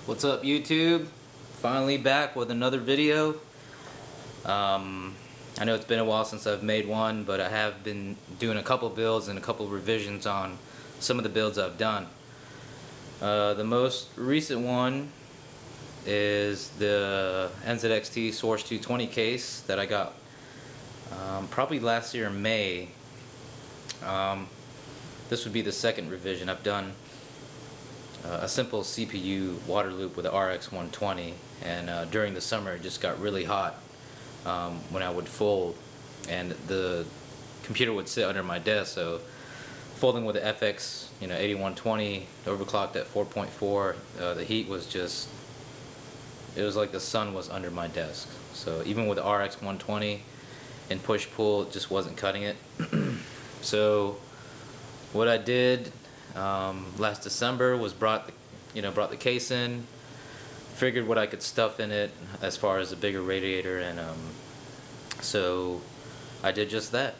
What's up, YouTube? Finally back with another video. I know it's been a while since I've made one, but I have been doing a couple builds and a couple revisions on some of the builds I've done. The most recent one is the NZXT Source 220 case that I got probably last year in May. This would be the second revision. I've done a simple CPU water loop with the RX 120, and during the summer it just got really hot when I would fold, and the computer would sit under my desk, so folding with the FX 8120 overclocked at 4.4, the heat was just, it was like the sun was under my desk. So even with the RX 120 and push-pull, it just wasn't cutting it. So what I did last December was brought the case in, figured what I could stuff in it as far as a bigger radiator, and so I did just that.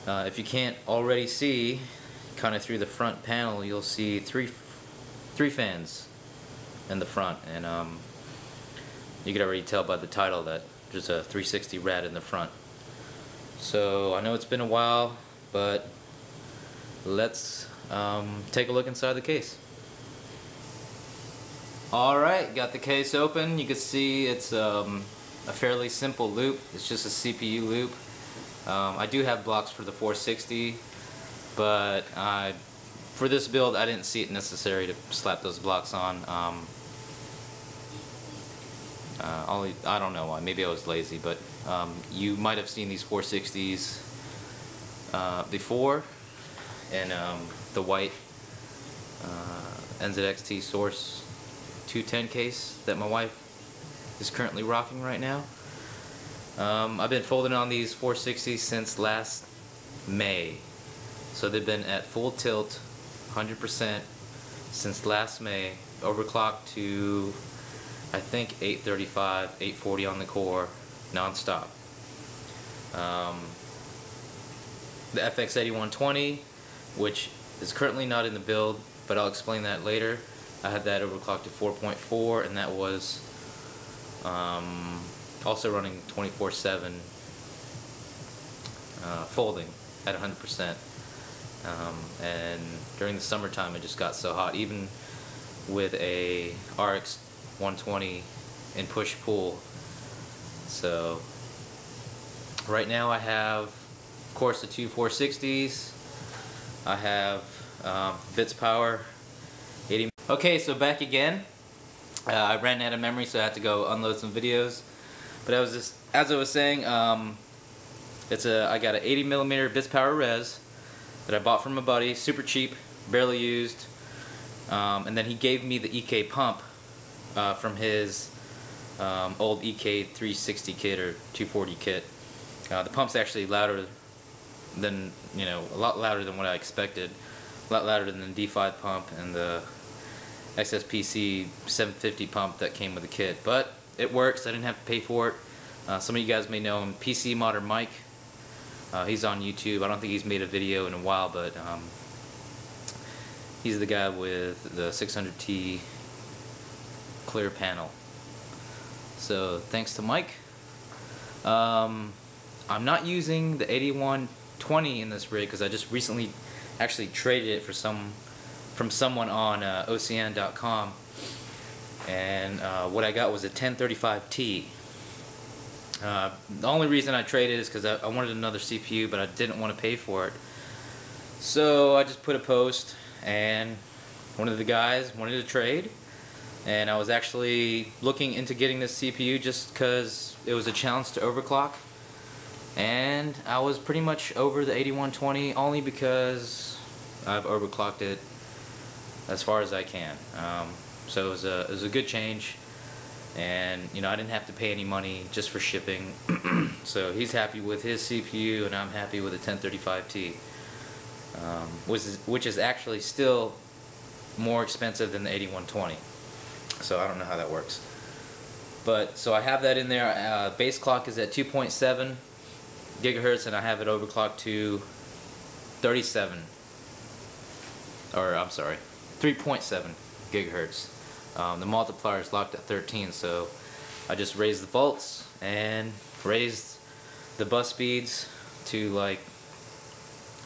If you can't already see, kind of through the front panel, you'll see three fans in the front, and you can already tell by the title that there's a 360 rad in the front. So I know it's been a while, but let's take a look inside the case. Alright, got the case open. You can see it's a fairly simple loop. It's just a CPU loop. I do have blocks for the 460, but for this build I didn't see it necessary to slap those blocks on. I don't know why, maybe I was lazy, but you might have seen these 460s before, and the white NZXT Source 210 case that my wife is currently rocking right now. I've been folding on these 460s since last May, so they've been at full tilt 100% since last May, overclocked to I think 835, 840 on the core, non-stop. The FX 8120, which is currently not in the build, but I'll explain that later. I had that overclocked to 4.4, and that was also running 24/7, folding at 100%. And during the summertime, it just got so hot, even with a RX 120 in push-pull. So right now I have, of course, the two 460s. I have bits power 80. Okay, so back again. I ran out of memory, so I had to go unload some videos. But as I was saying, I got an 80mm bits power res that I bought from a buddy, super cheap, barely used. And then he gave me the EK pump from his old EK 360 kit or 240 kit. The pump's actually louder than, a lot louder than what I expected. A lot louder than the D5 pump and the XSPC 750 pump that came with the kit. But it works. I didn't have to pay for it. Some of you guys may know him, PC Modern Mike. He's on YouTube. I don't think he's made a video in a while, but he's the guy with the 600T clear panel. So thanks to Mike. I'm not using the 8120 in this rig because I just recently actually traded it from someone on OCN.com, and what I got was a 1035T. The only reason I traded is because I wanted another CPU, but I didn't want to pay for it. So I just put a post, and one of the guys wanted to trade, and I was actually looking into getting this CPU just because it was a challenge to overclock, and I was pretty much over the 8120 only because I've overclocked it as far as I can. So it was a good change, and I didn't have to pay any money just for shipping. So he's happy with his CPU, and I'm happy with the 1035T, which is actually still more expensive than the 8120. So I don't know how that works. But so I have that in there. Base clock is at 2.7 gigahertz, and I have it overclocked to 37, or I'm sorry, 3.7 gigahertz. The multiplier is locked at 13, so I just raised the volts and raised the bus speeds to like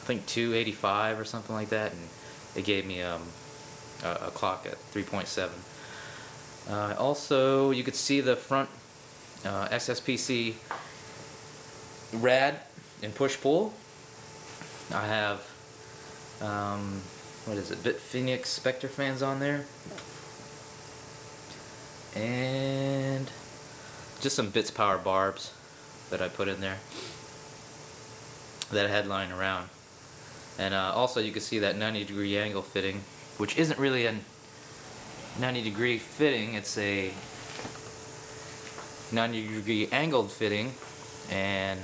I think 285 or something like that, and it gave me a clock at 3.7. Also, you could see the front XSPC rad and push-pull. I have what is it, Bit Phoenix Spectre fans on there, and just some Bits Power barbs that I put in there that I had lying around. And also you can see that 90-degree angle fitting, which isn't really a 90-degree fitting, it's a 90-degree angled fitting, and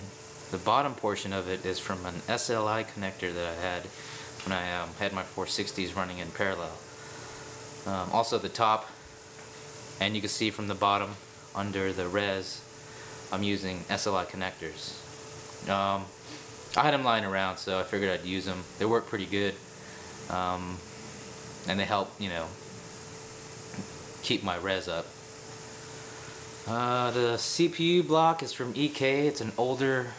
the bottom portion of it is from an SLI connector that I had when I had my 460s running in parallel. Also the top, and you can see from the bottom under the res, I'm using SLI connectors. I had them lying around, so I figured I'd use them. They work pretty good, and they help, you know, keep my res up. The CPU block is from EK. It's an older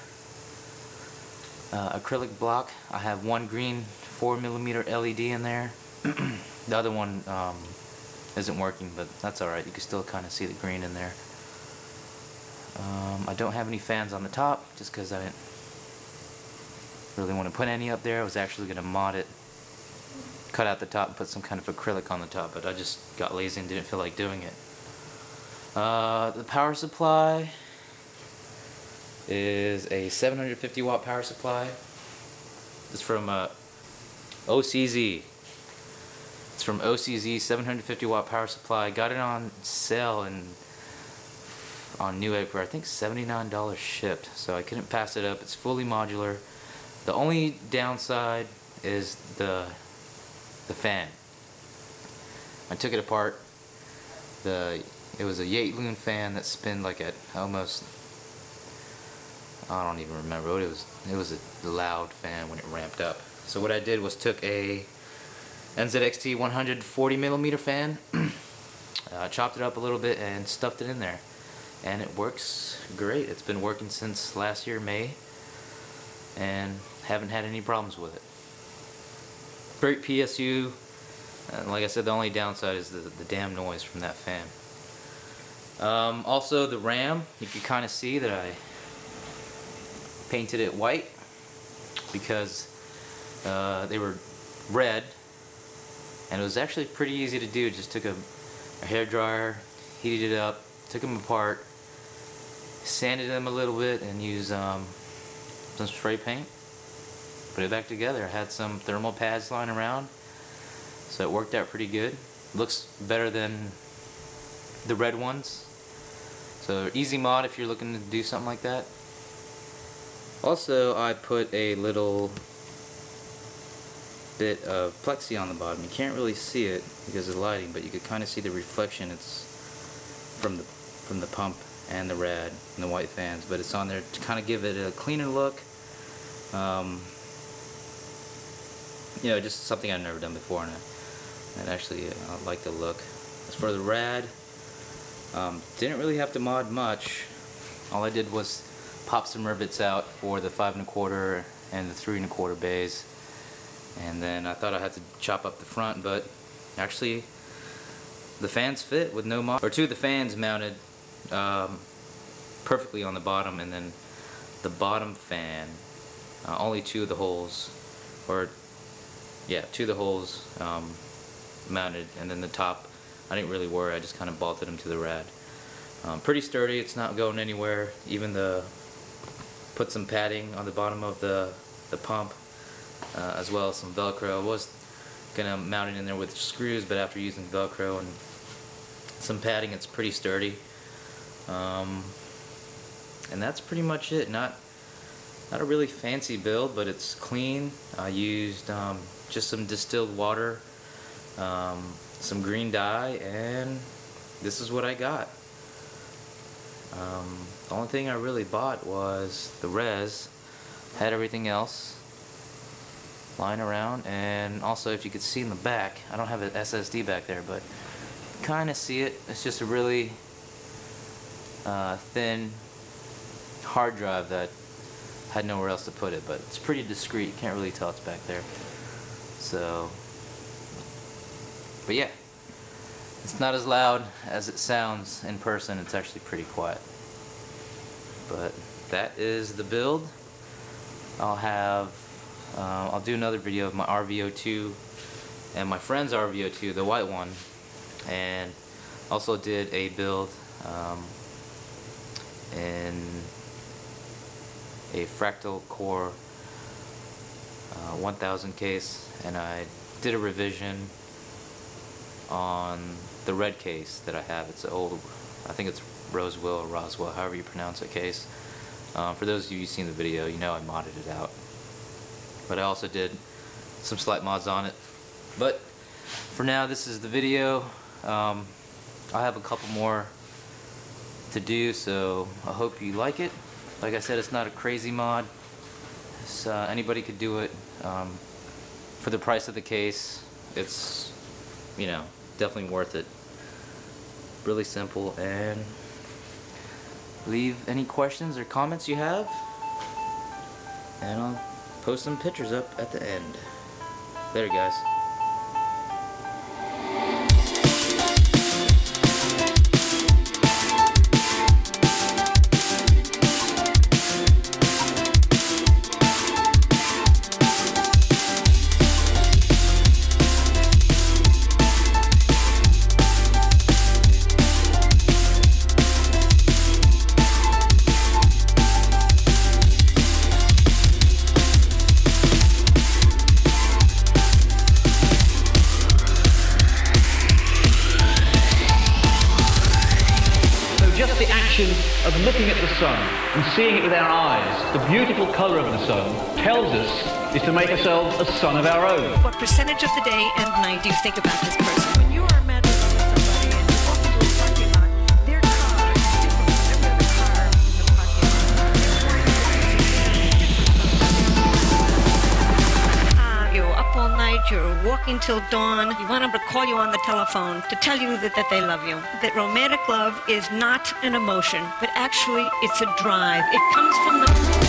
acrylic block. I have one green 4mm LED in there. The other one isn't working, but that's alright. You can still kind of see the green in there. I don't have any fans on the top, just because I didn't really want to put any up there. I was actually going to mod it, cut out the top and put some kind of acrylic on the top, but I just got lazy and didn't feel like doing it. The power supply is a 750 watt power supply. It's from OCZ. It's from OCZ, 750 watt power supply. Got it on sale on Newegg for I think $79 shipped, so I couldn't pass it up. It's fully modular. The only downside is the fan. I took it apart. It was a Yatloon fan that spun like at almost, I don't even remember what it was. It was a loud fan when it ramped up. So what I did was took a NZXT 140mm fan, chopped it up a little bit and stuffed it in there, and it works great. It's been working since last year, May, and haven't had any problems with it. Great PSU. Like I said, the only downside is the damn noise from that fan. Also the RAM, you can kind of see that I painted it white because they were red, and it was actually pretty easy to do. Just took a hair dryer, heated it up, took them apart, sanded them a little bit, and used some spray paint. Put it back together. I had some thermal pads lying around, so it worked out pretty good. Looks better than the red ones. So easy mod if you're looking to do something like that. Also, I put a little bit of plexi on the bottom. You can't really see it because of the lighting, but you can kind of see the reflection. It's from the pump and the rad and the white fans, but it's on there to kind of give it a cleaner look. You know, just something I've never done before, and actually I like the look. As for the rad, didn't really have to mod much. All I did was pop some rivets out for the 5 1/4 and the 3 1/4 bays, and then I thought I had to chop up the front, but actually the fans fit with no mod. Or two of the fans mounted perfectly on the bottom, and then the bottom fan, only two of the holes, or yeah, two of the holes mounted, and then the top I didn't really worry. I just kind of bolted them to the rad. Pretty sturdy. It's not going anywhere. Even put some padding on the bottom of the pump, as well as some Velcro. I was gonna mount it in there with screws, but after using Velcro and some padding, it's pretty sturdy. And that's pretty much it. Not a really fancy build, but it's clean. I used just some distilled water, some green dye, and this is what I got. The only thing I really bought was the res. Had everything else lying around, and also, if you could see in the back, I don't have an SSD back there, but kind of see it. It's just a really thin hard drive that had nowhere else to put it, but it's pretty discreet. You can't really tell it's back there. So, but yeah, it's not as loud as it sounds in person. It's actually pretty quiet. But that is the build. I'll do another video of my RVO2 and my friend's RVO2, the white one, and also did a build in a fractal core 1000 case, and I did a revision on the red case that I have. It's an old, I think it's Roswell or Roswell, however you pronounce it, case. For those of you who've seen the video, you know I modded it out. But I also did some slight mods on it. But for now, this is the video. I have a couple more to do, so I hope you like it. Like I said, it's not a crazy mod. Anybody could do it. For the price of the case, it's, you know, definitely worth it. Really simple. And leave any questions or comments you have, and I'll post some pictures up at the end. Later, guys. Just the action of looking at the sun and seeing it with our eyes, the beautiful colour of the sun, tells us is to make ourselves a sun of our own. What percentage of the day and night do you think about this person? When you are met with somebody and you walk into a parking lot, their car is different from every other car in the parking lot. You're up all night, you're walking till dawn, you want them to call you on the telephone to tell you that they love you. That romantic love is not an emotion, but actually it's a drive. It comes from the